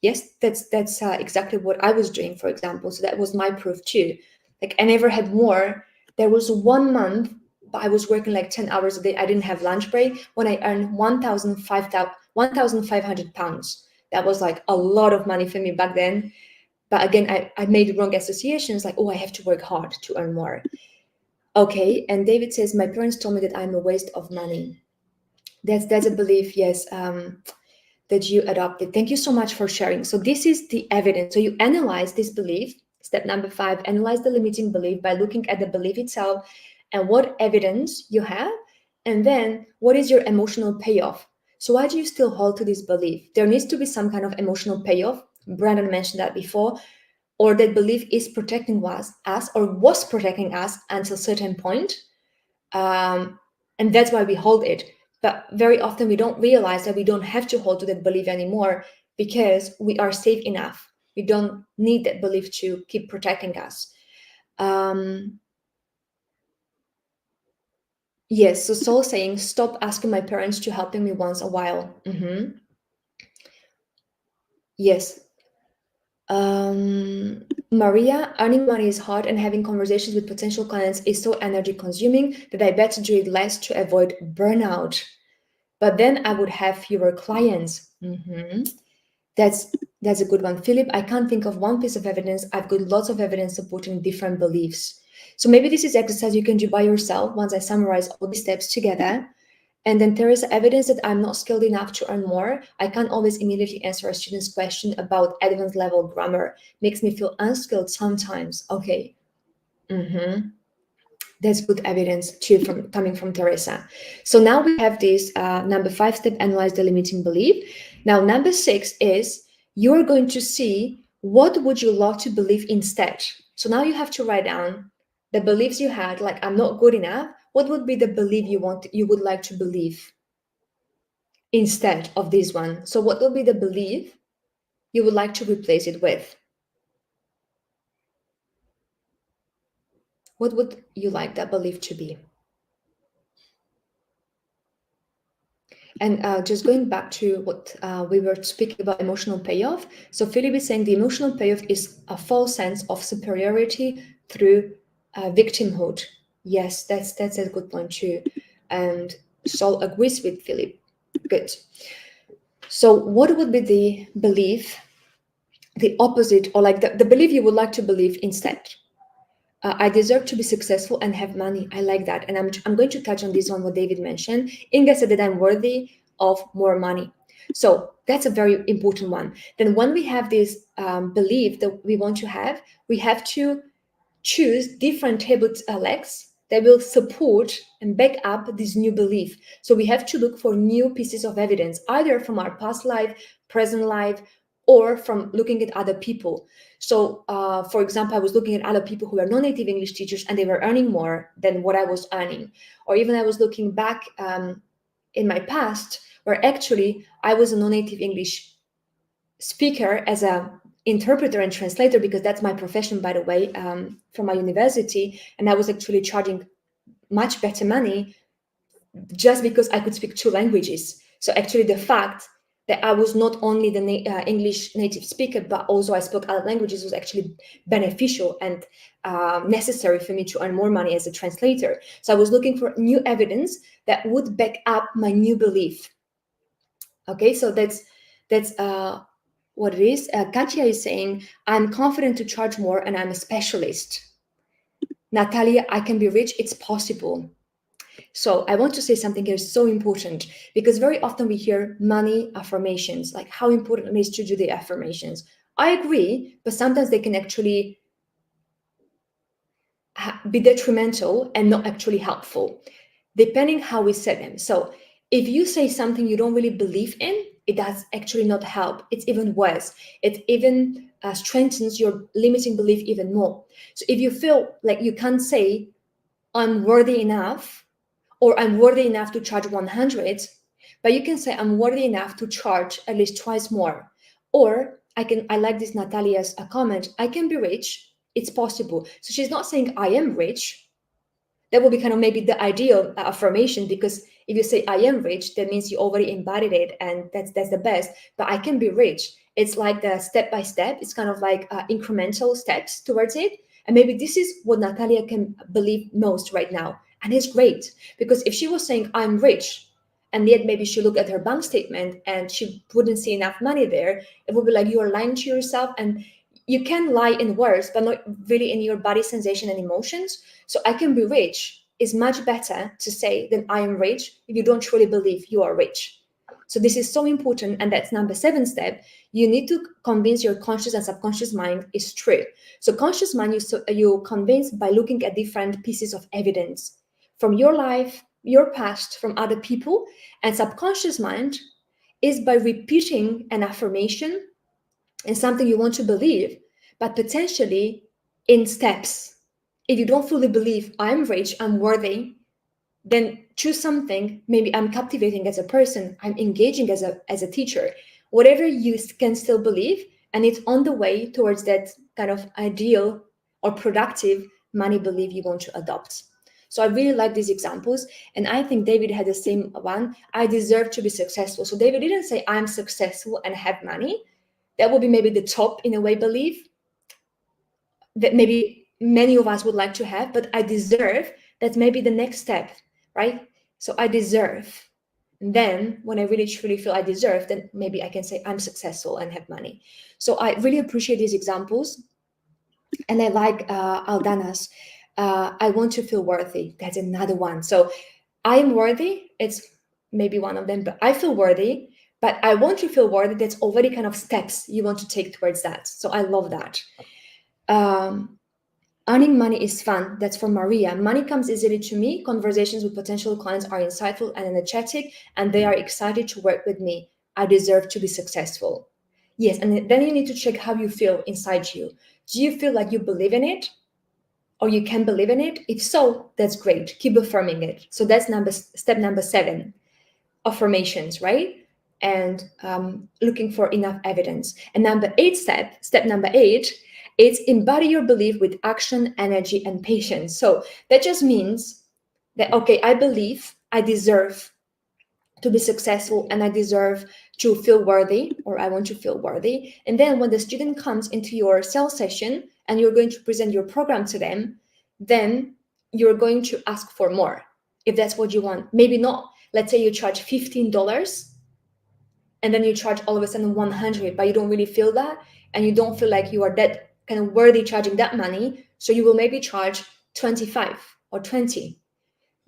Yes, that's exactly what I was doing, for example. So that was my proof too. Like I never had more There was 1 month I was working like 10 hours a day. I didn't have lunch break when I earned 1,500 pounds. That was like a lot of money for me back then. But again, I made wrong associations like, oh, I have to work hard to earn more. Okay. And David says, my parents told me that I'm a waste of money. That's a belief, yes, that you adopted. Thank you so much for sharing. So this is the evidence. So you analyze this belief. Step number 5, analyze the limiting belief by looking at the belief itself and what evidence you have. And then what is your emotional payoff? So why do you still hold to this belief? There needs to be some kind of emotional payoff. Brandon mentioned that before. Or that belief is protecting us or was protecting us until a certain point. And that's why we hold it. But very often we don't realize that we don't have to hold to that belief anymore because we are safe enough. We don't need that belief to keep protecting us. Yes, so Saul saying, stop asking my parents to helping me once a while. Yes. Maria, earning money is hard and having conversations with potential clients is so energy consuming that I better do it less to avoid burnout. But then I would have fewer clients. That's a good one. Philip, I can't think of one piece of evidence. I've got lots of evidence supporting different beliefs. So maybe this is exercise you can do by yourself once I summarize all these steps together. And then there is evidence that I'm not skilled enough to earn more. I can't always immediately answer a student's question about advanced level grammar. Makes me feel unskilled sometimes. Okay. That's good evidence too from coming from Teresa. So now we have this number 5 step, analyze the limiting belief. Now number 6 is you're going to see what would you love to believe instead. So now you have to write down the beliefs you had, like I'm not good enough. What would be the belief you would like to believe instead of this one? So what would be the belief you would like to replace it with? What would you like that belief to be? And just going back to what we were speaking about emotional payoff. So Philip is saying the emotional payoff is a false sense of superiority through victimhood. Yes, that's a good point too. And Saul agrees with Philip. Good. So what would be the belief, the opposite, or like the belief you would like to believe instead? I deserve to be successful and have money. I like that. And I'm going to touch on this one, what David mentioned. Inga said that I'm worthy of more money. So that's a very important one. Then when we have this belief that we want to have, we have to choose different table legs that will support and back up this new belief. So we have to look for new pieces of evidence, either from our past life, present life, or from looking at other people. So, for example, I was looking at other people who were non-native English teachers and they were earning more than what I was earning. Or even I was looking back in my past where actually I was a non-native English speaker as a interpreter and translator, because that's my profession, by the way, from my university. And I was actually charging much better money just because I could speak 2 languages. So actually the fact that I was not only the English native speaker, but also I spoke other languages was actually beneficial and necessary for me to earn more money as a translator. So I was looking for new evidence that would back up my new belief. Okay, so that's what it is. Katya is saying, I'm confident to charge more and I'm a specialist. Natalia, I can be rich, it's possible. So I want to say something here is so important, because very often we hear money affirmations, like how important it is to do the affirmations. I agree, but sometimes they can actually be detrimental and not actually helpful, depending how we set them. So if you say something you don't really believe in, it does actually not help. It's even worse. It even strengthens your limiting belief even more. So if you feel like you can't say, I'm worthy enough, or I'm worthy enough to charge 100, but you can say, I'm worthy enough to charge at least twice more. Or I like this Natalia's comment, I can be rich, it's possible. So she's not saying I am rich. That will be kind of maybe the ideal affirmation, because if you say I am rich, that means you already embodied it, and that's the best. But I can be rich, it's like the step by step, it's kind of like incremental steps towards it. And maybe this is what Natalia can believe most right now. And it's great, because if she was saying, I'm rich, and yet maybe she looked at her bank statement and she wouldn't see enough money there, it would be like you are lying to yourself. And you can lie in words, but not really in your body sensation and emotions. So I can be rich is much better to say than I am rich if you don't truly believe you are rich. So this is so important, and that's number 7 step. You need to convince your conscious and subconscious mind is true. So conscious mind, you convince by looking at different pieces of evidence from your life, your past, from other people. And subconscious mind is by repeating an affirmation and something you want to believe, but potentially in steps. If you don't fully believe I'm rich, I'm worthy, then choose something. Maybe I'm captivating as a person, I'm engaging as a teacher, whatever you can still believe, and it's on the way towards that kind of ideal or productive money belief you want to adopt. So I really like these examples, and I think David had the same one. I deserve to be successful. So David didn't say I'm successful and have money. That would be maybe the top in a way belief that maybe many of us would like to have, but I deserve, that's maybe the next step, right? So I deserve. And then when I really truly feel I deserve, then maybe I can say I'm successful and have money. So I really appreciate these examples. And I like Aldana's, I want to feel worthy. That's another one. So I am worthy. It's maybe one of them, but I feel worthy, but I want to feel worthy. That's already kind of steps you want to take towards that. So I love that. Um, Earning money is fun. That's from Maria. Money comes easily to me. Conversations with potential clients are insightful and energetic, and they are excited to work with me. I deserve to be successful. Yes, and then you need to check how you feel inside you. Do you feel like you believe in it? Or you can believe in it? If so, that's great. Keep affirming it. So that's step number 7, affirmations, right? And looking for enough evidence. And step number 8, it's embody your belief with action, energy, and patience. So that just means that, okay, I believe I deserve to be successful and I deserve to feel worthy, or I want to feel worthy. And then when the student comes into your sales session and you're going to present your program to them, then you're going to ask for more if that's what you want. Maybe not, let's say you charge $15 and then you charge all of a sudden 100, but you don't really feel that, and you don't feel like you are that kind of worthy charging that money. So you will maybe charge 25 or 20,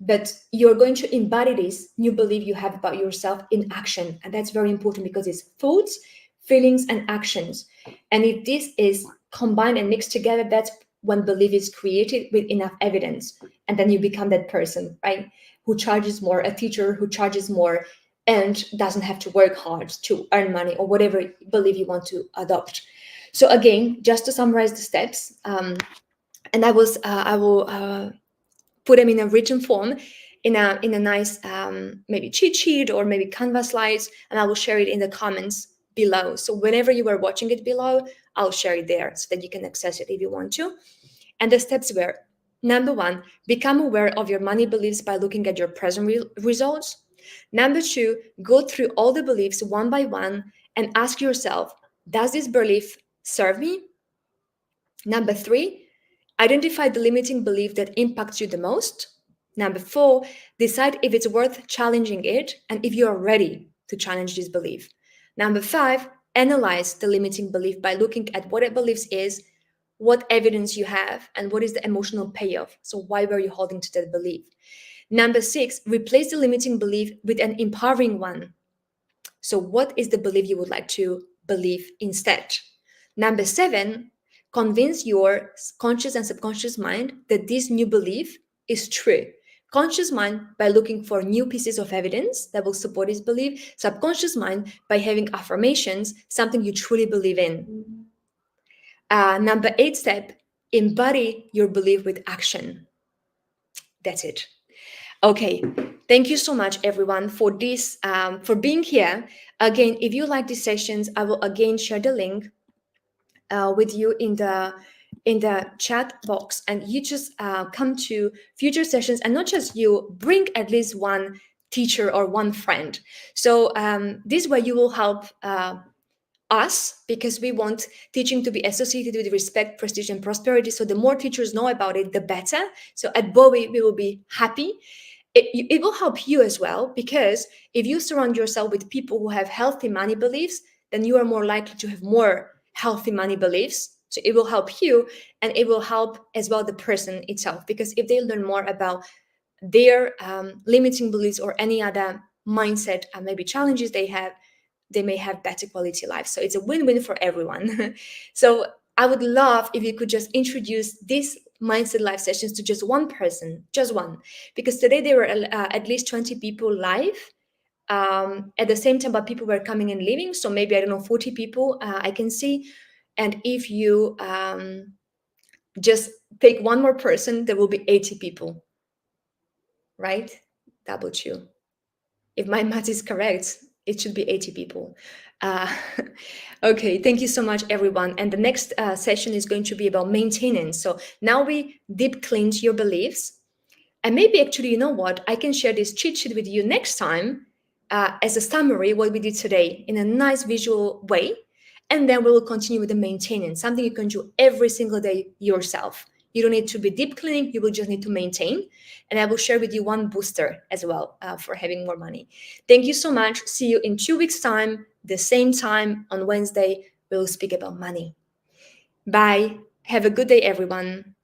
but you're going to embody this new belief you have about yourself in action. And that's very important because it's thoughts, feelings, and actions. And if this is combined and mixed together, that's when belief is created with enough evidence. And then you become that person, right? Who charges more, a teacher who charges more and doesn't have to work hard to earn money, or whatever belief you want to adopt. So again, just to summarize the steps, and I will put them in a written form in a nice maybe cheat sheet or maybe Canva slides, and I will share it in the comments below. So whenever you are watching it below, I'll share it there so that you can access it if you want to. And the steps were: number 1, become aware of your money beliefs by looking at your present results. Number 2, go through all the beliefs one by one and ask yourself, does this belief serve me? Number 3, identify the limiting belief that impacts you the most. Number 4, decide if it's worth challenging it and if you are ready to challenge this belief. Number 5, analyze the limiting belief by looking at what it believes is, what evidence you have, and what is the emotional payoff. So why were you holding to that belief? Number 6, replace the limiting belief with an empowering one. So what is the belief you would like to believe instead? Number 7, convince your conscious and subconscious mind that this new belief is true. Conscious mind by looking for new pieces of evidence that will support this belief. Subconscious mind by having affirmations, something you truly believe in. Number 8 step, embody your belief with action. That's it. Okay, thank you so much, everyone, for this, for being here. Again, if you like these sessions, I will again share the link with you in the chat box, and you just come to future sessions, and not just you, bring at least one teacher or one friend. So this way you will help us, because we want teaching to be associated with respect, prestige, and prosperity. So the more teachers know about it, the better. So at Bowie, we will be happy. It will help you as well, because if you surround yourself with people who have healthy money beliefs, then you are more likely to have more healthy money beliefs. So it will help you, and it will help as well the person itself, because if they learn more about their limiting beliefs or any other mindset and maybe challenges they have, they may have better quality life. So it's a win-win for everyone. So I would love if you could just introduce these mindset live sessions to just one person, just one, because today there were at least 20 people live at the same time, but people were coming and leaving. So maybe, I don't know, 40 people I can see. And if you just take one more person, there will be 80 people, right? Double two. If my math is correct, it should be 80 people. Uh, okay, thank you so much, everyone. And the next session is going to be about maintenance. So now we deep cleaned your beliefs. And maybe actually, you know what? I can share this cheat sheet with you next time as a summary, what we did today in a nice visual way. And then we will continue with the maintenance, something you can do every single day yourself. You don't need to be deep cleaning, you will just need to maintain. And I will share with you one booster as well for having more money. Thank you so much. See you in 2 weeks' time, the same time on Wednesday. We will speak about money. Bye. Have a good day, everyone.